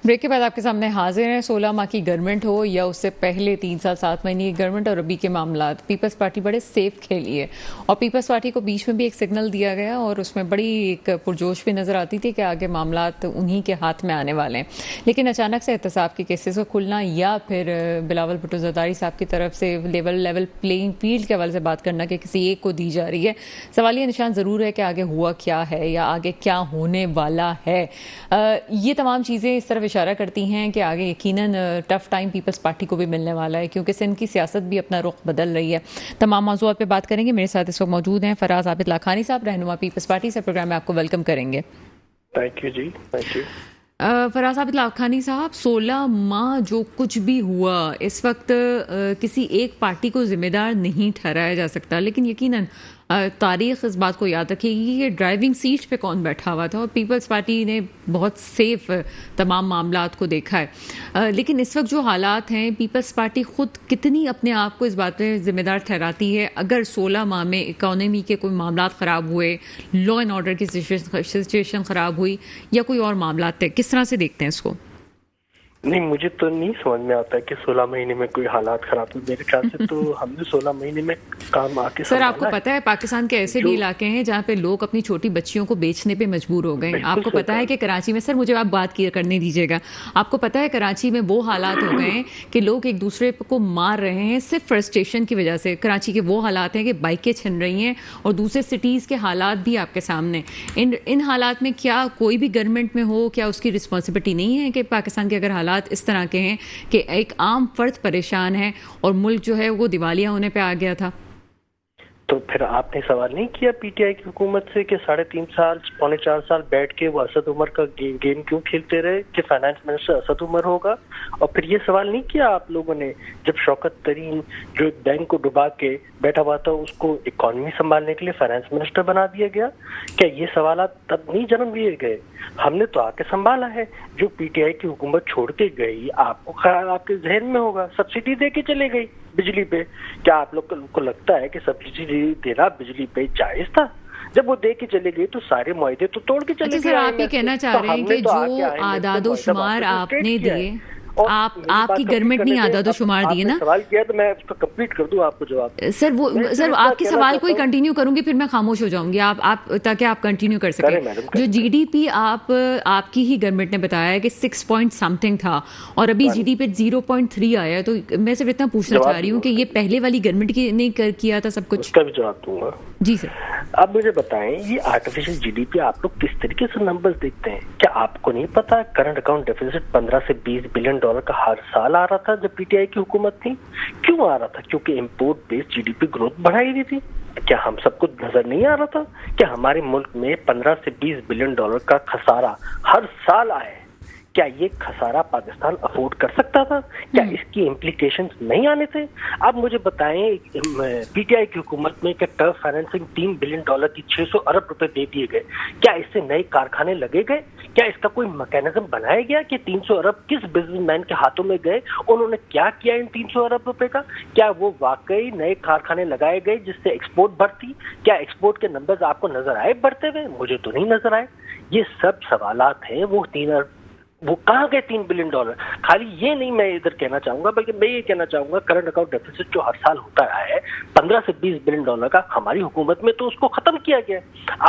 Break के बाद आपके सामने हाजिर हैं। 16 माह की गवर्नमेंट हो या उससे पहले 3 साल 7 महीने की गवर्नमेंट और अभी के मामलात, पीपल्स पार्टी बड़े सेफ खेली है और पीपल्स पार्टी को बीच में भी एक सिग्नल दिया गया और उसमें बड़ी एक पुरजोश भी नज़र आती थी कि आगे मामलात उन्हीं के हाथ में आने वाले हैं। लेकिन अचानक से एहतसाब के केसेस को खुलना या फिर बिलावल भुट्टो जरदारी साहब की तरफ से लेवल प्लेइंग फील्ड के हवाले से बात करना कि किसी एक को दी जा रही है, सवालिया निशान ज़रूर है कि आगे हुआ क्या है या आगे क्या होने वाला है। ये तमाम चीज़ें इस तरफ इशारा करती हैं कि आगे यकीनन टफ टाइम पीपल्स पार्टी को भी मिलने वाला है, क्योंकि सिंध की सियासत भी अपना रुख बदल रही है। तमाम मौज़ूआत पे बात करेंगे। मेरे साथ इस वक्त मौजूद हैं फराज आबिद लाखानी साहब, रहनुमा पीपल्स पार्टी से। प्रोग्राम में आपको वेलकम करेंगे। Thank you ji, thank you. Faraz Abid Lakhani साहब, 16 माह जो कुछ भी हुआ इस वक्त किसी एक पार्टी को जिम्मेदार नहीं ठहराया जा सकता, लेकिन यकीनन तारीख इस बात को याद रखेगी कि ड्राइविंग सीट पे कौन बैठा हुआ था और पीपल्स पार्टी ने बहुत सेफ तमाम मामलात को देखा है। लेकिन इस वक्त जो हालात हैं, पीपल्स पार्टी खुद कितनी अपने आप को इस बात पे जिम्मेदार ठहराती है अगर 16 माह में इकोनॉमी के कोई मामलात ख़राब हुए, लॉ एंड ऑर्डर की सिचुएशन ख़राब हुई या कोई और मामलात थे? किस तरह से देखते हैं इसको? नहीं, मुझे तो नहीं समझ में आता है कि 16 महीने में कोई हालात खराब हुए। मेरे ख्याल से तो हमने 16 महीने में काम आके सर, आपको पता है पाकिस्तान के ऐसे भी इलाके हैं जहाँ पे लोग अपनी छोटी बच्चियों को बेचने पे मजबूर हो गए। आपको पता है कि कराची में, सर मुझे आप बात करने दीजिएगा, आपको पता है कराची में वो हालात हो गए हैं कि लोग एक दूसरे को मार रहे हैं सिर्फ फ्रस्ट्रेशन की वजह से। कराची के वो हालात हैं कि बाइकें छिन रही हैं और दूसरे सिटीज़ के हालात भी आपके सामने। इन हालात में क्या कोई भी गवर्नमेंट में हो, क्या उसकी रिस्पॉन्सिबिलिटी नहीं है कि पाकिस्तान के अगर हालात इस तरह के हैं कि एक आम फर्द परेशान है और मुल्क जो है वो दिवालिया होने पे आ गया था? तो फिर आपने सवाल नहीं किया पीटीआई की हुकूमत से कि 3.5 साल, पौने 4 साल बैठ के वो असद उमर का गेम क्यों खेलते रहे कि फाइनेंस मिनिस्टर असद उमर होगा? और फिर ये सवाल नहीं किया आप लोगों ने जब शौकत तरीन जो बैंक को डुबा के बैठा हुआ था उसको इकोनॉमी संभालने के लिए फाइनेंस मिनिस्टर बना दिया गया? क्या ये सवाल तब नहीं जन्म लिए गए? हमने तो आके संभाला है। जो पीटीआई की हुकूमत छोड़ के गई, आपके जहन में होगा सब्सिडी दे के चले गई बिजली पे। क्या आप लोग को लगता है कि सब्सिडी देना बिजली पे जायज था? जब वो दे के चले गए तो सारे मुआहदे तो तोड़ के चले गए। सर, आप ये कहना चाह रहे हैं कि जो आदादो शुमार आपने दिए, आपकी गवर्नमेंट ने आदादो शुमार दिए ना? सवाल किया तो मैं उसको कंप्लीट कर दूं आपको जवाब। सर आपके सवाल को ही कंटिन्यू करूंगी, फिर मैं खामोश हो जाऊंगी आप ताकि आप कंटिन्यू कर सकें। जो जीडीपी आपकी ही गवर्नमेंट ने बताया है कि 6 पॉइंट समथिंग था और अभी जीडीपी 0.3 आया है, तो मैं सिर्फ इतना पूछना चाह रही हूँ कि ये पहले वाली गवर्नमेंट ने किया था सब कुछ? उसका भी जवाब दूंगा जी सर। अब मुझे बताएं, ये आर्टिफिशियल जीडीपी आप लोग किस तरीके से नंबर्स देखते हैं? क्या आपको नहीं पता करंट अकाउंट डेफिसिट 15 से 20 बिलियन डॉलर का हर साल आ रहा था जब पीटीआई की हुकूमत थी? क्यों आ रहा था? क्योंकि इंपोर्ट बेस्ड जीडीपी ग्रोथ बढ़ाई गई थी। क्या हम सबको नजर नहीं आ रहा था? क्या हमारे मुल्क में 15 से 20 बिलियन डॉलर का खसारा हर साल आया? क्या ये खसारा पाकिस्तान अफोर्ड कर सकता था? क्या इसकी इम्प्लीकेशंस नहीं आने थे? अब मुझे बताएं, पीटीआई की हुकूमत में क्या टर्फ फाइनेंसिंग 3 बिलियन डॉलर की 600 अरब रुपए दे दिए गए? क्या इससे नए कारखाने लगे गए? क्या इसका कोई मैकेनिज्म बनाया गया कि 300 अरब किस बिजनेसमैन के हाथों में गए? उन्होंने क्या किया इन 300 अरब रुपए का? क्या वो वाकई नए कारखाने लगाए गए जिससे एक्सपोर्ट बढ़ती? क्या एक्सपोर्ट के नंबर्स आपको नजर आए बढ़ते हुए? मुझे तो नहीं नजर आए। ये सब सवालात हैं। वो कहाँ गए 3 बिलियन डॉलर? खाली ये नहीं मैं इधर कहना चाहूंगा, बल्कि मैं ये कहना चाहूंगा करंट अकाउंट डेफिसिट जो हर साल होता रहा है 15 से 20 बिलियन डॉलर का, हमारी हुकूमत में तो उसको खत्म किया गया।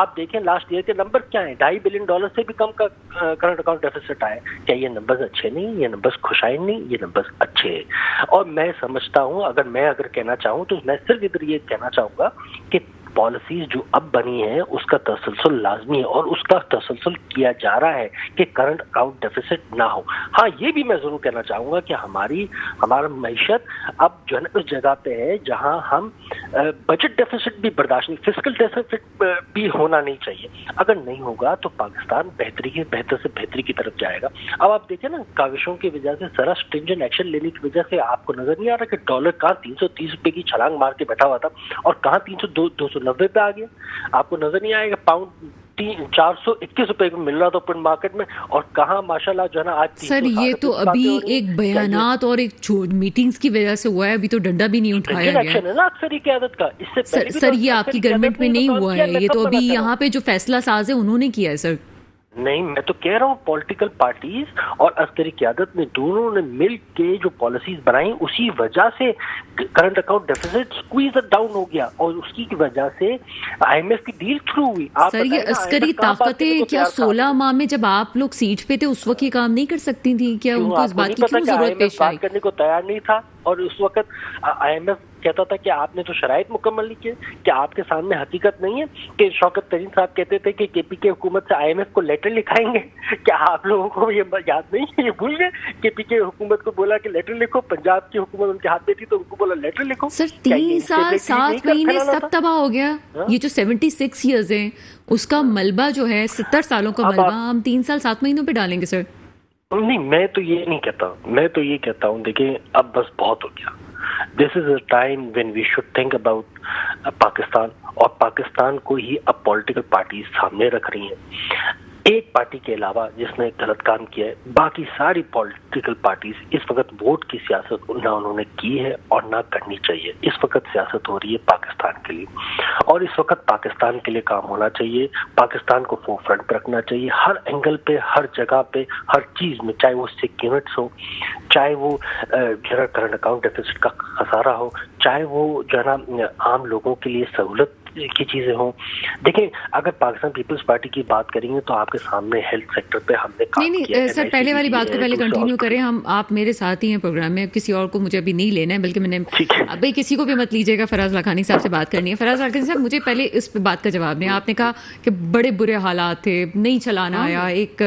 आप देखें लास्ट ईयर के नंबर क्या है, 2.5 बिलियन डॉलर से भी कम का करंट अकाउंट डेफिसिट आया। क्या ये नंबर्स अच्छे नहीं? ये नंबर्स खुशाइन नहीं, ये नंबर्स अच्छे हैं। और मैं समझता हूँ, अगर कहना चाहूँ तो मैं सिर्फ इधर ये कहना चाहूंगा कि पॉलिसीज जो अब बनी है उसका तसलसल लाजमी है और उसका तसलसल किया जा रहा है कि करंट अकाउंट डेफिसिट ना हो। हाँ, ये भी मैं जरूर कहना चाहूंगा कि हमारा मईशत अब जो है ना उस जगह पे है जहां हम बजट डेफिसिट भी बर्दाश्त नहीं, फिस्कल डेफिसिट भी होना नहीं चाहिए। अगर नहीं होगा तो पाकिस्तान बेहतर से बेहतरी की तरफ जाएगा। अब आप देखें ना, काविशों की वजह से जरा स्ट्रिंजेंट एक्शन लेने की वजह से आपको नजर नहीं आ रहा कि डॉलर कहाँ 330 रुपए की छलांग मार के बैठा हुआ था और कहाँ 290 पे आ गया? आपको नजर नहीं आएगा पाउंड 421 रुपए में मिल रहा था ओपन मार्केट में और कहाँ माशाल्लाह जो है ना आज। सर, ये तो अभी एक बयानात और एक मीटिंग्स की वजह से हुआ है, अभी तो डंडा भी नहीं उठाया गया है ना अक्सर की आदत का। इससे सर ये आपकी गवर्नमेंट में नहीं हुआ है, ये तो अभी यहाँ पे जो फैसला साज है उन्होंने किया है सर। نہیں، میں تو کہہ رہا ہوں پولیٹیکل پارٹیز اور عسکری قیادت نے دونوں نے مل کے جو پالیسیز بنائی اسی وجہ سے current account deficit squeeze down ہو گیا اور اس کی وجہ سے آئی ایم ایف کی ڈیل تھرو ہوئی. سر یہ عسکری طاقتیں کیا 16 ماہ میں جب آپ لوگ سیٹ پہ تھے اس وقت یہ کام نہیں کر سکتی تھیں؟ کیا ان کو اس بات کی کیوں ضرورت پیش آئی؟ بات کرنے کو تیار نہیں تھا اور اس وقت آئی ایم ایف کہتا تھا کہ آپ نے تو شرائط مکمل نہیں کیے. کیا آپ کے سامنے حقیقت نہیں ہے کہ شوکت ترین صاحب کہتے تھے کہ کے پی کے حکومت سے آئی ایم ایف کو لیٹر لکھائیں گے؟ کیا آپ لوگوں کو یہ یاد نہیں ہے؟ یہ بھول گئے؟ کے پی کے حکومت کو بولا کہ لیٹر لکھو، پنجاب کی حکومت ان کے ہاتھ میں تھی تو ان کو بولا لیٹر لکھو. سر 3 سال 7 مہینے سب تباہ ہو گیا. یہ جو 76 ایئرز ہیں اس کا ملبہ جو ہے 70 سالوں کا ملبہ ہم 3 سال 7 مہینوں پہ ڈالیں گے سر؟ نہیں، میں تو یہ نہیں کہتا، میں تو یہ کہتا ہوں دیکھیں اب بس بہت ہو گیا. This is a time when we should think about Pakistan, اور پاکستان کو ہی اب پولیٹیکل پارٹیز سامنے رکھ رہی ہیں. ایک پارٹی کے علاوہ جس نے غلط کام کیا ہے، باقی ساری پولیٹیکل پارٹیز اس وقت ووٹ کی سیاست نہ انہوں نے کی ہے اور نہ کرنی چاہیے. اس وقت سیاست ہو رہی ہے پاکستان کے لیے اور اس وقت پاکستان کے لیے کام ہونا چاہیے. پاکستان کو فور فرنٹ پہ رکھنا چاہیے ہر اینگل پہ، ہر جگہ پہ، ہر چیز میں، چاہے وہ سکھ یونٹس ہو، چاہے وہ کرنٹ اکاؤنٹ ڈیفیسٹ کا خسارہ ہو، چاہے وہ جو ہے نا عام لوگوں کے لیے سہولت کی چیزیں ہوں. دیکھیں اگر پاکستان پیپلز پارٹی کی بات کریں گے تو آپ کے سامنے ہیلتھ سیکٹر پہ ہم نے کام کیا ہے. نہیں سر پہلے والی بات کو پہلے کنٹینیو کریں. آپ میرے ساتھ ہی ہیں پروگرام میں، کسی اور کو مجھے ابھی نہیں لینا ہے، بلکہ میں نے ابھی کسی کو بھی مت لیجیے گا. فراز لاکھانی صاحب سے بات کرنی ہے. فراز لاکھانی صاحب مجھے پہلے اس بات کا جواب دیں. آپ نے کہا کہ بڑے برے حالات تھے، نہیں چلانا آیا، ایک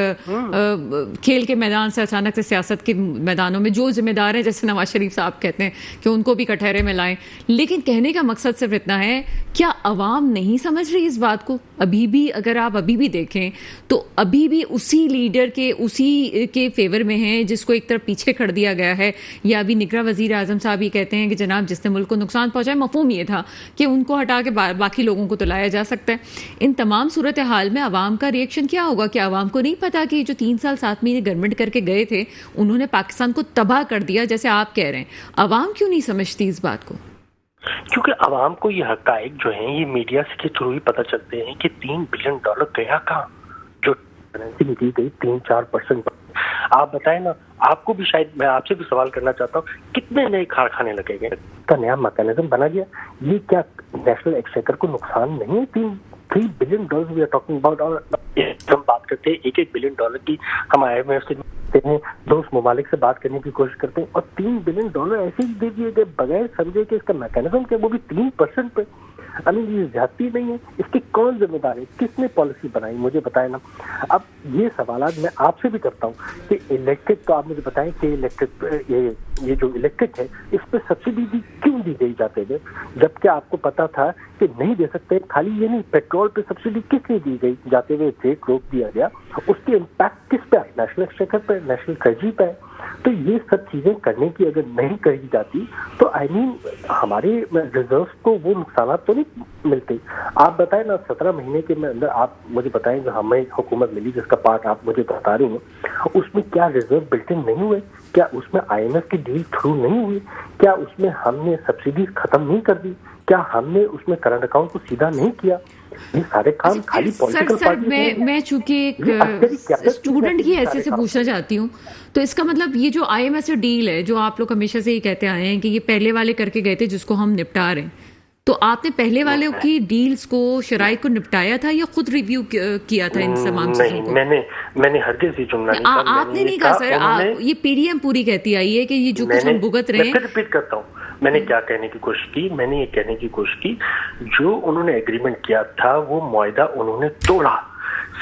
کھیل کے میدان سے اچانک سے سیاست کے میدانوں میں جو ذمہ دار ہیں جیسے نواز شریف صاحب کہتے ہیں کہ ان کو بھی کٹہرے میں لائیں. لیکن کہنے کا مقصد صرف اتنا ہے، کیا عوام نہیں سمجھ رہی اس بات کو؟ ابھی بھی اگر آپ ابھی بھی دیکھیں تو ابھی بھی اسی لیڈر کے اسی کے فیور میں ہیں جس کو ایک طرف پیچھے کر دیا گیا ہے. یا ابھی نگراں وزیر اعظم صاحب یہ کہتے ہیں کہ جناب جس نے ملک کو نقصان پہنچایا، مفہوم یہ تھا کہ ان کو ہٹا کے باقی لوگوں کو تو لایا جا سکتا ہے. ان تمام صورتحال میں عوام کا ریئیکشن کیا ہوگا؟ کہ عوام کو نہیں پتا کہ جو 3 سال 7 مہینے گورنمنٹ کر کے گئے تھے انہوں نے پاکستان کو تباہ کر دیا جیسے آپ کہہ رہے ہیں؟ عوام کیوں نہیں سمجھتی اس بات کو؟ کیونکہ عوام کو یہ حقائق جو ہیں یہ میڈیا کے تھرو ہی پتہ چلتے ہیں کہ $3 بلین گیا کہاں، جو دی گئی 3-4%. آپ بتائیں نا، آپ کو بھی شاید میں آپ سے بھی سوال کرنا چاہتا ہوں، کتنے نئے کارخانے لگے گئے کا نیا میکانزم بنا گیا؟ یہ کیا نیشنل ایکسچیکر کو نقصان نہیں ہے؟ $3 billion we are talking about. اور ہم بات کرتے ہیں $1 بلین کی، ہم آئی ایم ایف سے دوست ممالک سے بات کرنے کی کوشش کرتے ہیں اور $3 بلین ایسے ہی دے دیے گئے بغیر سمجھے کہ اس کا میکانزم کیا، وہ بھی 3% پہ. یہ زیادتی نہیں ہے؟ اس کی کون ذمہ دار ہے؟ کس نے پالیسی بنائی؟ مجھے بتائیں نا. اب یہ سوالات میں آپ سے بھی کرتا ہوں کہ الیکٹرک، تو آپ مجھے بتائیں کہ الیکٹرک یہ جو الیکٹرک ہے اس پہ سبسڈی کیوں دی گئی جاتے ہوئے، جبکہ آپ کو پتا تھا کہ نہیں دے سکتے. خالی یہ نہیں، پیٹرول پہ سبسڈی کس لیے دی گئی جاتے ہوئے ریٹ روک دیا گیا؟ اس کے امپیکٹ کس پہ؟ نیشنل ایکسچیکر پہ، نیشنل ٹریجری پہ. تو یہ سب چیزیں کرنے کی اگر نہیں کری جاتی تو ہمارے ریزروز کو وہ نقصانات تو نہیں ملتے. آپ بتائیں نا 17 مہینے کے اندر آپ مجھے بتائیں جو ہمیں حکومت ملی جس کا پارٹ آپ مجھے بتا رہی ہیں، اس میں کیا ریزرو بلٹ ان نہیں ہوئے؟ کیا اس میں آئی ایم ایف کی ڈیل تھرو نہیں ہوئی؟ کیا اس میں ہم نے سبسڈیز ختم نہیں کر دی؟ کیا ہم نے اس میں کرنٹ اکاؤنٹ کو سیدھا نہیں کیا؟ یہ سارے کام خالی پولیٹیکل پارٹی. میں چونکہ ایک اسٹوڈنٹ کی حیثیت سے پوچھنا چاہتی ہوں، تو اس کا مطلب یہ جو آئی ایم ایف سے ڈیل ہے جو آپ لوگ ہمیشہ سے ہی کہتے آئے ہیں کہ یہ پہلے والے کر کے گئے تھے جس کو ہم نپٹا رہے ہیں، تو آپ نے پہلے والے کی ڈیلز کو، شرائط کو نپٹایا تھا یا خود ریویو کیا تھا ان تمام چیزوں کو؟ میں نے ہرگز یہ جملہ نہیں کہا. آپ نے نہیں کہا سر، یہ پی ڈی ایم پوری کہتی آئی ہے کہ یہ جو کچھ ہم بھگت رہے ہیں. میں ریپیٹ کرتا ہوں، میں نے کیا کہنے کی کوشش کی. میں نے یہ کہنے کی کوشش کی جو انہوں نے ایگریمنٹ کیا تھا وہ معاہدہ انہوں نے توڑا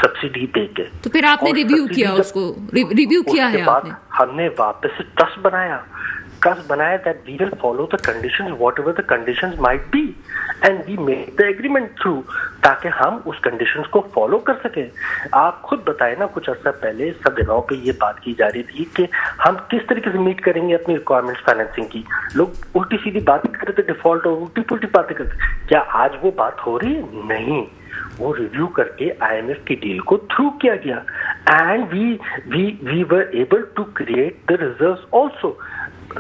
سبسڈی دے کے. تو پھر آپ نے ریویو کیا، اس کو ریویو کیا ہے آپ نے؟ ہم نے واپس سے ٹرسٹ بنایا that we will follow the conditions whatever the conditions might be and we made the agreement through تاکہ ہم اس کنڈیشنز کو فالو کر سکیں. آپ خود بتائیں نا، کچھ عرصہ پہلے سب جگہوں پہ یہ بات کی جا رہی تھی کہ ہم کس طریقے سے میٹ کریں گے اپنی ریکوائرمنٹس فائنینسنگ کی. لوگ الٹی سیدھی باتیں کرتے تھے، ڈیفالٹ اور الٹی پلٹی باتیں کرتے. کیا آج وہ بات ہو رہی ہے؟ نہیں. وہ ریویو کر کے آئی ایم ایف کی ڈیل کو تھرو کیا گیا and we were able to create the reserves also.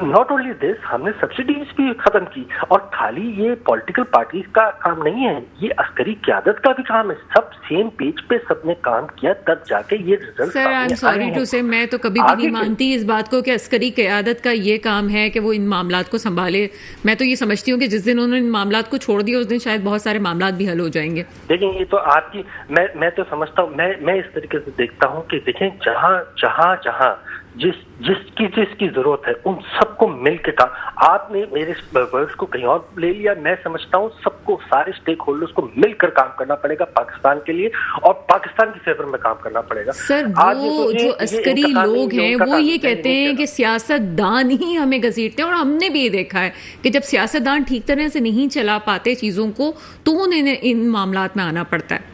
Not only this, हमने सब्सिडीज भी खत्म की, और खाली ये पॉलिटिकल पार्टीज का काम नहीं है, ये अस्करी क़यादत का भी काम है। सब सेम पेज पे सबने काम किया, तब जाके ये result. Sir I am sorry to say, मैं तो कभी भी नहीं मानती इस बात को कि अस्करी क़यादत का ये काम है कि वो इन मामलात को संभाले। मैं तो ये समझती हूँ कि जिस दिन उन्होंने इन मामलात को छोड़ दिया उस दिन शायद बहुत सारे मामलात भी हल हो जाएंगे। लेकिन ये तो आपकी, मैं तो समझता हूँ, मैं इस तरीके से देखता हूँ कि देखें, जहाँ जिसकी जरूरत है उन सबको मिलकर काम। आपने मेरे वर्ड्स को कहीं और ले लिया। मैं समझता हूँ सबको, सारे स्टेक होल्डर्स को मिलकर काम करना पड़ेगा पाकिस्तान के लिए, और पाकिस्तान की फेवर में काम करना पड़ेगा। सर वो जो अस्करी लोग हैं वो ये कहते हैं कि सियासतदान ही हमें घसीटते हैं, और हमने भी ये देखा है कि जब सियासतदान ठीक तरह से नहीं चला पाते चीजों को तो उन्हें इन मामलात में आना पड़ता है।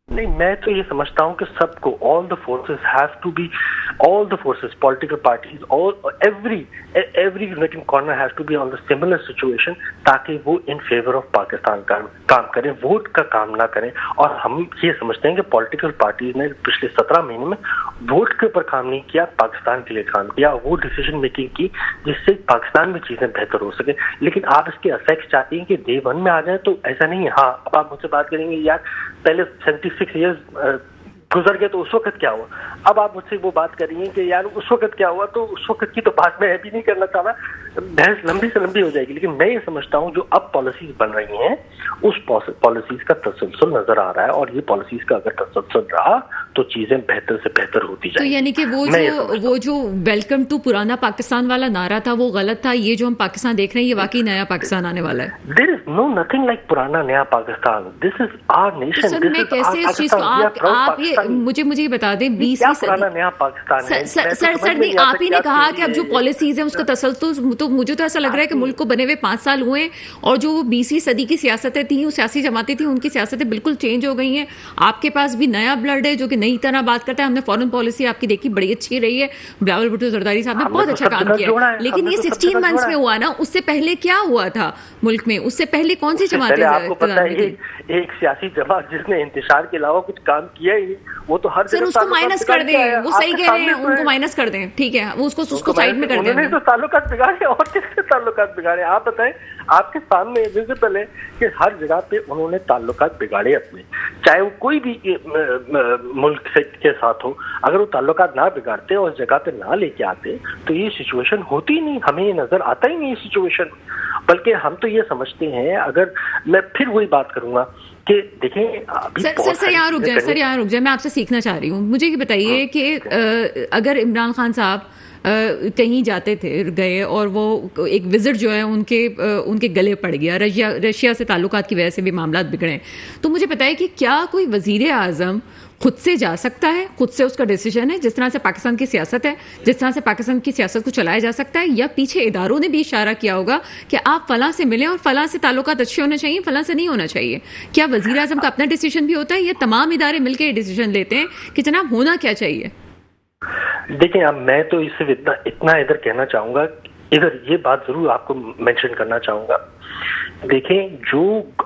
नहीं, मैं तो ये समझता हूँ कि सबको, all the forces, political parties, every united corner has to be on the similar situation, ताकि वो इन फेवर ऑफ पाकिस्तान का काम करें, वोट का काम ना करें। और हम ये समझते हैं कि पॉलिटिकल पार्टीज ने पिछले 17 महीने में वोट के ऊपर काम नहीं किया, पाकिस्तान के लिए काम किया, वो डिसीजन मेकिंग की जिससे पाकिस्तान में चीजें बेहतर हो सके। लेकिन आप इसके इफेक्ट्स चाहती हैं कि डे 1 में आ जाए, तो ऐसा नहीं है। हाँ, अब आप मुझसे बात करेंगे यार पहले 76 ईयर्स गुजर गए तो उस वक्त क्या हुआ। अब आप मुझसे वो बात करिए कि यार उस वक्त क्या हुआ, तो उस वक्त की तो बात मैं भी नहीं करना चाह रहा, बहस लंबी से लंबी हो जाएगी। लेकिन मैं ये समझता हूँ जो अब पॉलिसीज बन रही हैं उस पॉलिसीज का तसलसल नजर आ रहा है, और ये पॉलिसीज का अगर तसलसल रहा तो चीजें बेहतर से बेहतर होती जाएंगी। तो यानी कि वो जो वेलकम टू पुराना पाकिस्तान वाला नारा था वो गलत था, ये जो हम पाकिस्तान देख रहे हैं ये वाकई नया पाकिस्तान आने वाला है। There is no nothing like पुराना नया Pakistan, this is our nation. Sir मैं कैसे इस चीज को आप ये मुझे बता दें, 20वीं सदी नया पाकिस्तान है। सर नहीं, आप ही ने कहा कि अब जो पॉलिसीज है उसका तसलसल, तो मुझे तो ऐसा लग रहा है कि मुल्क को बने हुए 5 साल हुए हैं, और जो 20वीं सदी की सियासतें थी, वो सियासी जमातें थी, उनकी सियासतें बिल्कुल चेंज हो गई हैं। आपके पास भी नया ब्लड है जो कि नई तरह बात करता है। हमने फॉरेन पॉलिसी आपकी देखी, बड़ी अच्छी रही है, बिलावल भुट्टो जरदारी साहब ने बहुत अच्छा काम किया है। लेकिन ये 16 मंथ्स में हुआ ना, उससे पहले क्या हुआ था मुल्क में? उससे पहले कौन सी जमातें? आपको पता है एक सियासी जमात जिसने इंतशार के अलावा कुछ काम किया ही, वो तो हर सर उसको माइनस कर दें, वो सही कह रहे हैं, उनको माइनस कर दें, ठीक है, वो उसको साइड में कर दें। उन्होंने तो ताल्लुकात बिगाड़े, और किसके ताल्लुकात बिगाड़े आप बताएं? आपके सामने विजिबल है कि हर जगह पे उन्होंने ताल्लुकात बिगाड़े अपने, चाहे वो कोई भी मुल्क के साथ हो। अगर वो ताल्लुकात ना बिगाड़ते और उस जगह पे ना लेके आते तो ये सिचुएशन होती ही नहीं, हमें ये नजर आता ही नहीं ये सिचुएशन। बल्कि हम तो ये समझते हैं, अगर मैं फिर वही बात करूंगा कि देखें अभी सर यहाँ रुक जाए, मैं आपसे सीखना चाह रही हूँ। मुझे ये बताइए कि अगर इमरान खान साहब कहीं जाते थे, गए, और वो एक विजिट जो है उनके गले पड़ गया, रशिया से ताल्लुकात की वजह से भी मामला बिगड़े, तो मुझे बताइए कि क्या कोई वजीर आज़म खुद से जा सकता है? खुद से उसका डिसीजन है, जिस तरह से पाकिस्तान की सियासत है, जिस तरह से पाकिस्तान की सियासत को चलाया जा सकता है, या पीछे इदारों ने भी इशारा किया होगा कि आप फलां से मिलें और फलां से ताल्लुकात अच्छे होने चाहिए, फलां से नहीं होना चाहिए? क्या वजीर आज़म का अपना डिसीजन भी होता है, या तमाम इदारे मिलकर ये डिसीजन लेते हैं कि जनाब होना क्या चाहिए? देखिए, अब मैं तो इससे इतना इधर कहना चाहूंगा, इधर ये बात जरूर आपको मेंशन करना चाहूंगा। देखें, जो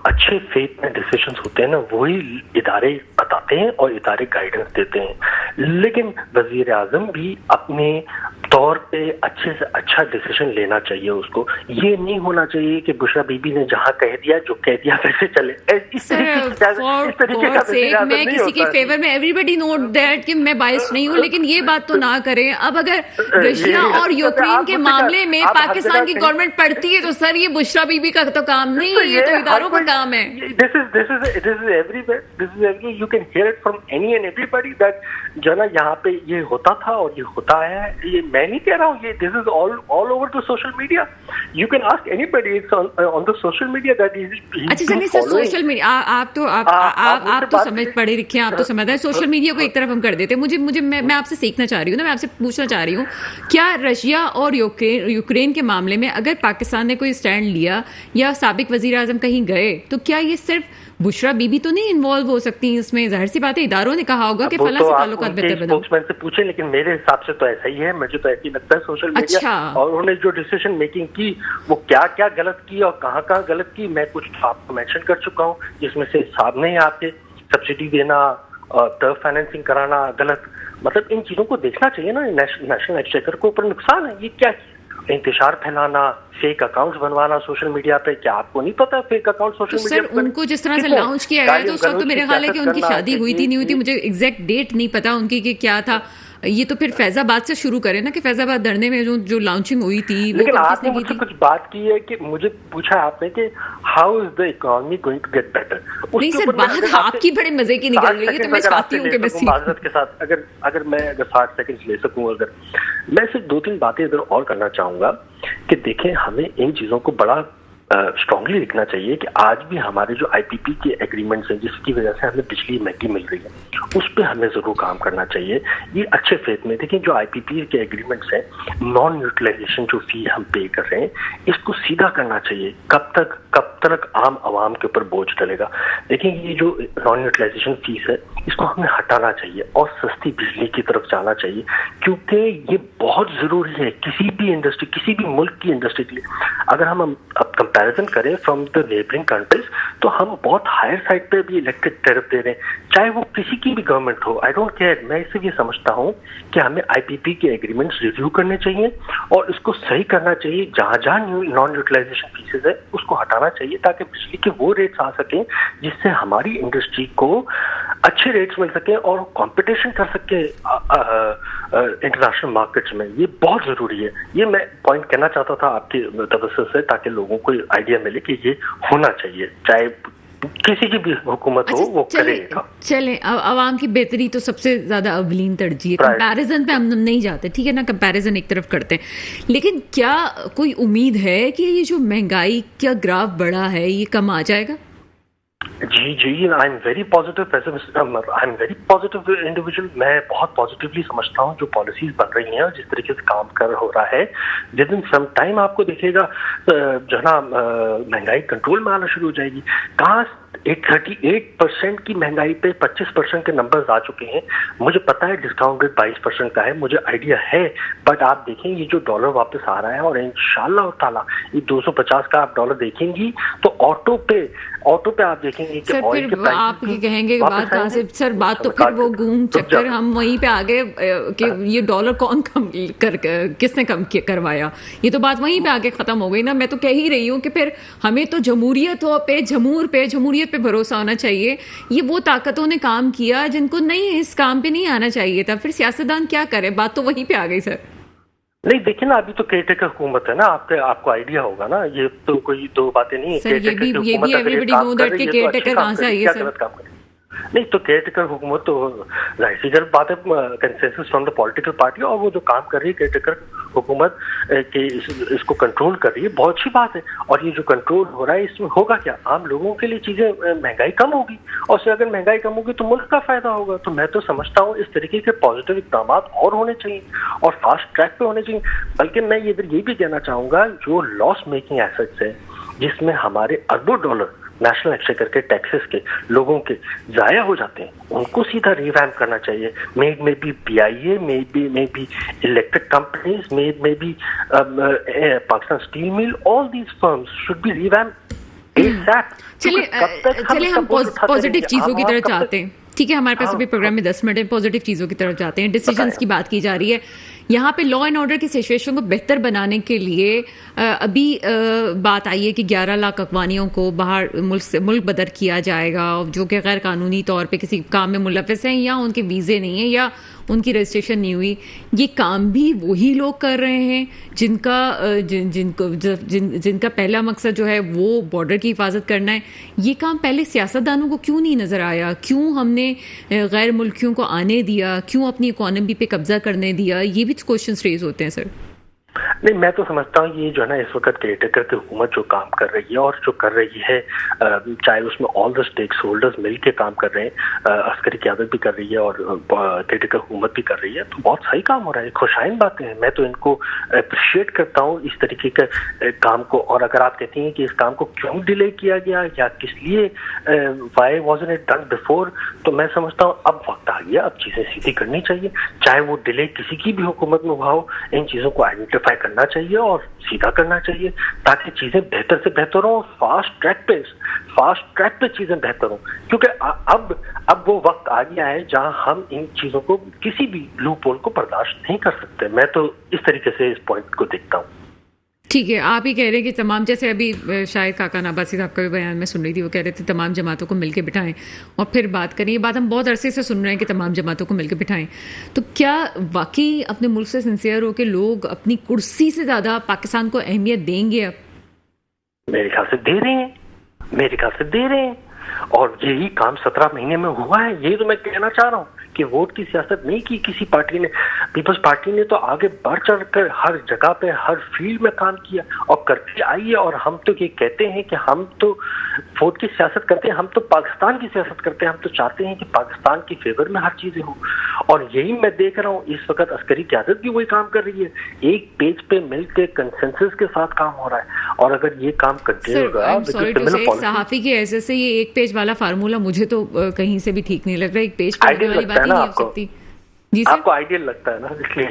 अच्छे फेथ में डिसीजंस होते हैं ना, वही इदारे बताते हैं और इदारे गाइडेंस देते हैं। लेकिन वजीर आजम भी अपने तौर पे अच्छे से अच्छा डिसीजन लेना चाहिए उसको। ये नहीं होना चाहिए कि बुशरा बीबी ने जहां कह दिया, जो कह दिया वैसे चले। इस तरीके का मैं किसी के फेवर में, एवरीबडी नोट दैट कि मैं बायस नहीं हूं, लेकिन ये बात तो ना करें। अब अगर रशिया और यूक्रेन के मामले में पाकिस्तान की गवर्नमेंट पढ़ती है तो सर ये बुशरा बीबी का तो काम नहीं है, ये तो इदारों का काम है। This is everywhere. You can hear it from any and everybody that जो ना यहाँ पे ये होता था और ये होता है। ये मैं नहीं कह रहा हूँ, ये this is all over the social media. You can ask anybody. It's on the social media that he's अच्छा चलिए सर, सोशल मीडिया आप तो समझ पढ़े लिखे हैं, आप तो समझ रहे हैं। सोशल मीडिया को एक तरफ हम कर देते हैं। मैं आपसे सीखना चाह रही हूँ ना, मैं आपसे पूछना चाह रही हूँ, क्या रशिया और यूक्रेन के मामले में अगर पाकिस्तान ने कोई स्टैंड लिया या साबिक वजीर आजम कहीं गए, तो क्या ये सिर्फ बुशरा बीबी तो नहीं इन्वॉल्व हो सकती इसमें? जाहिर सी बात है, इदारों ने कहा होगा कि फला से ताल्लुकात बेहतर बनाओ। स्पोक्समैन से पूछे, लेकिन मेरे हिसाब से तो ऐसा ही है। मुझे तो ऐसा ही लगता है सोशल मीडिया। अच्छा। और उन्होंने जो डिसीजन मेकिंग की, वो क्या क्या गलत की और कहाँ गलत की, मैं कुछ आपको मेंशन कर चुका हूँ, जिसमें से सामने आपके सब्सिडी देना, टर्फ फाइनेंसिंग कराना गलत। मतलब इन चीजों को देखना चाहिए ना, नेशनल एक्सचेकर को ऊपर नुकसान है, ये क्या इंतशार फैलाना, फेक अकाउंट्स बनवाना सोशल मीडिया पे, क्या आपको नहीं पता फेक अकाउंट सोशल तो मीडिया सर पे उनको जिस तरह से लॉन्च किया गया तो उस वक्त तो मेरे ख्याल है कि उनकी शादी हुई थी नहीं हुई थी, मुझे एग्जैक्ट डेट नहीं पता उनकी कि क्या था। ये तो फिर फैजाबाद से शुरू करें ना कि फैजाबाद धरने में जो लॉन्चिंग हुई थी वो लेकिन किसने आपने की मुझसे थी? कुछ बात की है कि मुझे पूछा आपने कि how is the economy going to get better. नहीं सर, बात आपकी बड़े मजे की निकल रही है तो मैं चाहती हूँ कि मैं माजरत के साथ अगर मैं 60 सेकंड ले सकूं, अगर मैं सिर्फ 2-3 बातें इधर और करना चाहूंगा कि देखें, हमें इन चीजों को बड़ा स्ट्रांगली लिखना चाहिए कि आज भी हमारे जो आईपीपी के एग्रीमेंट्स हैं जिसकी वजह से हमें बिजली महंगी मिल रही है, उस पर हमें जरूर काम करना चाहिए। ये अच्छे फेथ में देखिए, जो आईपीपी के एग्रीमेंट्स हैं, नॉन यूटिलाइजेशन जो फी हम पे कर रहे हैं, इसको सीधा करना चाहिए। कब तक आम आवाम के ऊपर बोझ डलेगा? देखिए, ये जो नॉन यूटिलाइजेशन फीस है इसको हमें हटाना चाहिए और सस्ती बिजली की तरफ जाना चाहिए, क्योंकि ये बहुत जरूरी है किसी भी इंडस्ट्री, किसी भी मुल्क की इंडस्ट्री के लिए। अगर हम अब कंपैरिजन करें फ्रॉम द नेबरिंग कंट्रीज, तो हम बहुत हायर साइड पे भी इलेक्ट्रिक टैरिफ दे रहे हैं, चाहे वो किसी की भी गवर्नमेंट हो। I don't care. मैं इसे ये समझता हूँ कि हमें आईपीपी के एग्रीमेंट्स रिव्यू करने चाहिए और इसको सही करना चाहिए। जहां जहां नॉन यूटिलाइजेशन फीसेज है उसको हटाना चाहिए, ताकि बिजली के वो रेट्स आ सकें जिससे हमारी इंडस्ट्री को अच्छे रेट्स मिल सके और कंपटीशन कर सके इंटरनेशनल मार्केट्स में। ये बहुत जरूरी है। ये मैं पॉइंट कहना चाहता था आपके तबस्सुर से, ताकि लोगों को आइडिया मिले कि ये होना चाहिए, चाहे किसी की भी हुकूमत हो वो करेगा। चले आवाम की बेहतरी तो सबसे ज्यादा अवलीन तरजीह है। कंपैरिजन पे हम नहीं जाते, ठीक है ना, कंपैरिजन एक तरफ करते हैं, लेकिन क्या कोई उम्मीद है कि ये जो महंगाई का ग्राफ बढ़ा है ये कम आ जाएगा? जी, I am very positive individual. मैं बहुत पॉजिटिवली समझता हूँ जो पॉलिसीज बन रही हैं और जिस तरीके से काम हो रहा है। विद इन सम टाइम आपको दिखेगा जो है ना, महंगाई कंट्रोल में आना शुरू हो जाएगी। कहाँ 38% की महंगाई पे 25% के नंबर्स आ चुके हैं। मुझे पता है डिस्काउंट रेट 22% का है, मुझे आइडिया है, बट आप देखें ये जो डॉलर वापस आ रहा है और इंशाल्लाह ताला ये 250 का आप डॉलर देखेंगी तो ऑटो पे आप देखेंगे कि ऑयल के प्राइस आप ये कहेंगे बात कहाँ से सर, बात तो फिर वो घूम चक्कर हम वहीं पे आ गए कि ये डॉलर कौन कम किसने कम करवाया, ये तो बात वहीं पे आके खत्म हो गई ना। मैं तो कह ही रही हूँ कि फिर हमें तो जमहूरियत पे भरोसा होना चाहिए। ये वो ताकतों ने काम किया जिनको नहीं इस काम पे नहीं आना चाहिए था, फिर सियासतदान क्या करे, बात तो वहीं पे आ गई सर। नहीं देखिए ना, अभी तो केयरटेकर हुकूमत है ना, आपको आइडिया होगा ना, ये तो कोई दो बातें नहीं है। सर ये भी एवरीबॉडी नो दैट कि केयरटेकर कहां से आई है सर। नहीं तो केयरटेकर हुकूमत तो जाहिर सी बात है, consensus from the political party, और वो जो काम कर रही है केयरटेकर हुकूमत के इसको कंट्रोल कर रही है, बहुत अच्छी बात है। और ये जो कंट्रोल हो रहा है इसमें होगा क्या, आम लोगों के लिए चीजें, महंगाई कम होगी, और उससे अगर महंगाई कम होगी तो मुल्क का फायदा होगा। तो मैं तो समझता हूँ इस तरीके के पॉजिटिव इक़दाम और होने चाहिए और फास्ट ट्रैक पे होने चाहिए। बल्कि मैं इधर ये भी कहना चाहूंगा, जो लॉस मेकिंग एसेट्स है जिसमें हमारे अरबों डॉलर नेशनल एक्सचेकर के टैक्सेस के लोगों के जाया हो जाते हैं, उनको सीधा रिवैम्प करना चाहिए। May be PIA, may be electric companies, may be Pakistan steel mill, all these firms should be revamp SAP. चलिए हम पॉजिटिव चीजों की तरफ जाते हैं, ठीक है, हमारे पास अभी प्रोग्राम में 10 मिनट है, पॉजिटिव चीजों की तरफ जाते हैं। डिसीजंस की बात की जा रही है यहाँ पे, लॉ एंड ऑर्डर की सिचुएशन को बेहतर बनाने के लिए अभी बात आई है कि 11 लाख अफगानियों को बाहर मुल्क बदर किया जाएगा, जो कि गैर कानूनी तौर पे किसी काम में मुलव्वस हैं या उनके वीज़े नहीं है या उनकी रजिस्ट्रेशन नहीं हुई। ये काम भी वही लोग कर रहे हैं जिनका पहला मकसद जो है वो बॉर्डर की हिफाजत करना है। ये काम पहले सियासतदानों को क्यों नहीं नज़र आया? क्यों हमने गैर मुल्कियों को आने दिया? क्यों अपनी इकोनॉमी पे कब्जा करने दिया? ये भी क्वेश्चन रेज होते हैं सर। नहीं, मैं तो समझता हूँ ये जो है ना, इस वक्त केयरटेकर की हुकूमत जो काम कर रही है और जो कर रही है, चाहे उसमें ऑल द स्टेक होल्डर्स मिल के काम कर रहे हैं, अस्करी क़यादत भी कर रही है और केयरटेकर हुकूमत भी कर रही है, तो बहुत सही काम हो रहा है, खुशाइन बातें हैं। मैं तो इनको अप्रिशिएट करता हूँ इस तरीके के काम को। और अगर आप कहती हैं कि इस काम को क्यों डिले किया गया या किस लिए, why wasn't it done before, तो मैं समझता हूँ अब वक्त आ गया, अब चीज़ें सीधी करनी चाहिए। चाहे वो डिले किसी की भी हुकूमत में हुआ हो, इन चीज़ों को आइडेंटिफाई करना चाहिए और सीधा करना चाहिए, ताकि चीजें बेहतर से बेहतर हो, फास्ट ट्रैक पे चीजें बेहतर हो। क्योंकि अब वो वक्त आ गया है जहां हम इन चीजों को, किसी भी लूप होल को बर्दाश्त नहीं कर सकते। मैं तो इस तरीके से इस पॉइंट को देखता हूँ। ٹھیک ہے، آپ ہی کہہ رہے ہیں کہ تمام، جیسے ابھی شاید کاکا نباسی صاحب کا بھی بیان میں سن رہی تھی، وہ کہہ رہے تھے تمام جماعتوں کو مل کے بٹھائیں اور پھر بات کریں. یہ بات ہم بہت عرصے سے سن رہے ہیں کہ تمام جماعتوں کو مل کے بٹھائیں. تو کیا واقعی اپنے ملک سے سنسیئر ہو کہ لوگ اپنی کرسی سے زیادہ پاکستان کو اہمیت دیں گے؟ اب میرے خیال سے دے رہے ہیں اور یہی کام 17 مہینے میں ہوا ہے. یہی تو میں کہنا چاہ رہا ہوں کہ ووٹ کی سیاست نہیں کی کسی پارٹی نے. پیپلز پارٹی نے تو آگے بڑھ چڑھ کر ہر جگہ پہ ہر فیلڈ میں کام کیا اور کرتے آئی ہے. اور ہم تو یہ کہتے ہیں کہ ہم تو ووٹ کی سیاست کرتے ہیں, ہم تو پاکستان کی سیاست کرتے ہیں. ہم تو چاہتے ہیں کہ پاکستان کی فیور میں ہر چیزیں ہوں. اور یہی میں دیکھ رہا ہوں اس وقت عسکری قیادت بھی وہی کام کر رہی ہے. ایک پیج پہ مل کے کنسنسس کے ساتھ کام ہو رہا ہے. اور اگر یہ کام کنٹینیو رہا, صحافی کی حیثیت سے یہ ایک پیج والا فارمولا مجھے تو کہیں سے بھی ٹھیک نہیں لگ رہا. ایک پیج پہ والی بات ہی نہیں ہو سکتی. جی آپ کو آئیڈیل لگتا ہے نا, اس لیے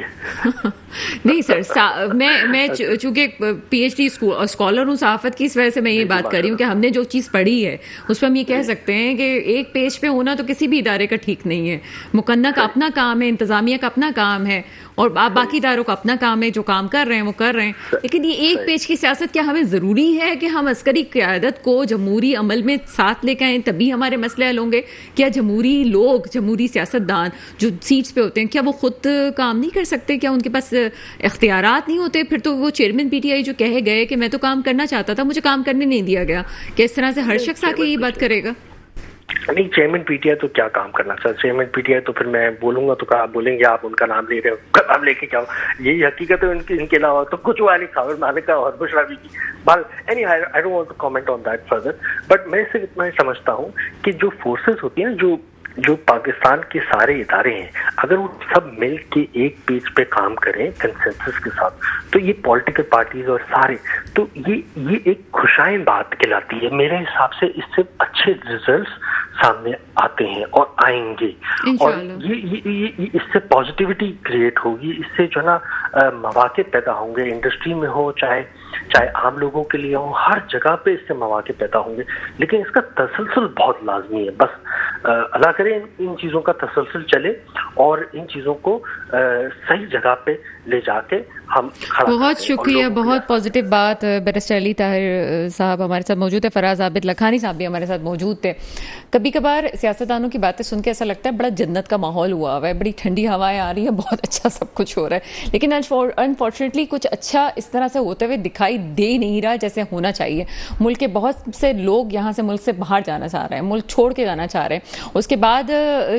نہیں سر, میں چونکہ پی ایچ ڈی اسکالر ہوں صحافت کی, اس وجہ سے میں یہ بات کر رہی ہوں کہ ہم نے جو چیز پڑھی ہے اس پہ ہم یہ کہہ سکتے ہیں کہ ایک پیج پہ ہونا تو کسی بھی ادارے کا ٹھیک نہیں ہے. مقننہ کا اپنا کام ہے, انتظامیہ کا اپنا کام ہے, اور باقی اداروں کا اپنا کام ہے. جو کام کر رہے ہیں وہ کر رہے ہیں. لیکن یہ ایک پیج کی سیاست, کیا ہمیں ضروری ہے کہ ہم عسکری قیادت کو جمہوری عمل میں ساتھ لے کے آئیں تبھی ہمارے مسئلے حل ہوں گے؟ کیا جمہوری لوگ, جمہوری سیاستدان جو سیٹس پہ ہوتے ہیں, کیا وہ خود کام نہیں کر سکتے؟ کیا ان کے پاس اختیارات نہیں ہوتے؟ پھر تو وہ چیئرمین پی ٹی آئی جو کہے گئے کہ میں تو کام کرنا چاہتا تھا, مجھے کام کرنے نہیں دیا گیا, کہ اس طرح سے ہر شخص آ کے یہ بات کرے گا؟ نہیں, چیئرمین پی ٹی آئی تو کیا کام کرنا چاہتا؟ چیئرمین پی ٹی آئی تو پھر میں بولوں گا تو آپ بولیں گے آپ ان کا نام لے رہے ہو, ان کا نام لے کے کیا ہو؟ یہی حقیقت ہے ان کے علاوہ تو کچھ ہوا نہیں. خاور مالکہ اور بشرا بی کی اینی I don't want to comment on that further. But میں صرف اتنا ہی سمجھتا ہوں کہ جو فورسز ہوتی ہیں, جو پاکستان کے سارے ادارے ہیں, اگر وہ سب مل کے ایک پیج پہ کام کریں کنسنسس کے ساتھ, تو یہ پولیٹیکل پارٹیز اور سارے, تو یہ ایک خوشائن بات کہلاتی ہے. میرے حساب سے اس سے اچھے ریزلٹس سامنے آتے ہیں اور آئیں گے. اور یہ اس سے پازیٹیوٹی کریٹ ہوگی, اس سے جو ہے نا مواقع پیدا ہوں گے, انڈسٹری میں ہو چاہے عام لوگوں کے لیے ہو, ہر جگہ پہ اس سے مواقع پیدا ہوں گے. لیکن اس کا تسلسل بہت لازمی ہے. بس اللہ کرے ان چیزوں کا تسلسل چلے اور ان چیزوں کو صحیح جگہ پہ لے جا کے ہم بہت شکریہ, بہت پازیٹیو بات. بیرسٹر علی طاہر صاحب ہمارے ساتھ موجود ہے, فراز عابد لکھانی صاحب بھی ہمارے ساتھ موجود تھے. کبھی کبھار سیاستدانوں کی باتیں سن کے ایسا لگتا ہے بڑا جنت کا ماحول ہوا ہوا ہے, بڑی ٹھنڈی ہوائیں آ رہی ہیں, بہت اچھا سب کچھ ہو رہا ہے. لیکن انفارچونیٹلی کچھ اچھا اس طرح سے ہوتے ہوئے دکھائی دے نہیں رہا جیسے ہونا چاہیے. ملک کے بہت سے لوگ یہاں سے ملک سے باہر جانا چاہ رہے ہیں, ملک چھوڑ کے جانا چاہ رہے ہیں. اس کے بعد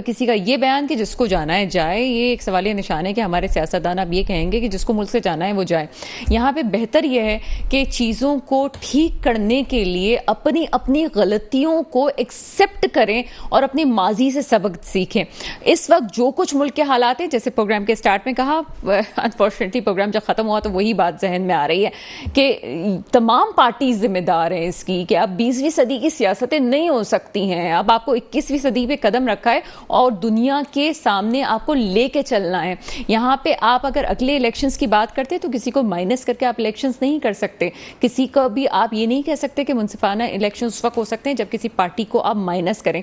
کسی کا یہ بیان کہ جس کو جانا ہے جائے, یہ ایک سوالیہ نشان ہے کہ ہمارے سیاستدان اب یہ کہیں گے کہ جس کو ملک سے جانا ہے وہ جائے. یہاں پہ بہتر یہ ہے کہ چیزوں کو ٹھیک کرنے کے لیے اپنی غلطیوں کو ایکسیپٹ کریں اور اپنے ماضی سے سبق سیکھیں. اس وقت جو کچھ ملک کے حالات ہیں, جیسے پروگرام کے سٹارٹ میں کہا, انفارچونیٹلی پروگرام جب ختم ہوا تو وہی بات ذہن میں آ رہی ہے کہ تمام پارٹیز ذمہ دار ہیں اس کی, کہ اب 20ویں صدی کی سیاستیں نہیں ہو سکتی ہیں. اب آپ کو 21ویں صدی پہ قدم رکھا ہے اور دنیا کے سامنے آپ کو لے کے چلنا ہے. یہاں پہ آپ اگر اگلے الیکشنز کی بات کرتے تو کسی کو مائنس کر کے آپ الیکشنز نہیں کر سکتے. کسی کو بھی آپ یہ نہیں کہہ سکتے کہ منصفانہ الیکشن اس وقت ہو سکتے ہیں جب کسی پارٹی کو آپ مائنس کریں.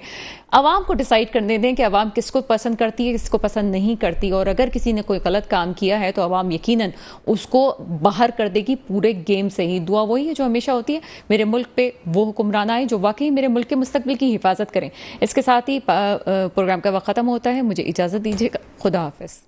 عوام کو ڈیسائیڈ کرنے دیں کہ عوام کس کو پسند کرتی ہے, کس کو پسند نہیں کرتی. اور اگر کسی نے کوئی غلط کام کیا ہے تو عوام یقیناً اس کو باہر کر دے گی پورے گیم سے ہی. دعا وہی ہے جو ہمیشہ ہوتی ہے, میرے ملک پہ وہ حکمران آئے جو واقعی میرے ملک کے مستقبل کی حفاظت کریں. اس کے ساتھ ہی پروگرام کا وقت ختم ہوتا ہے. مجھے اجازت دیجیے گا. خدا حافظ.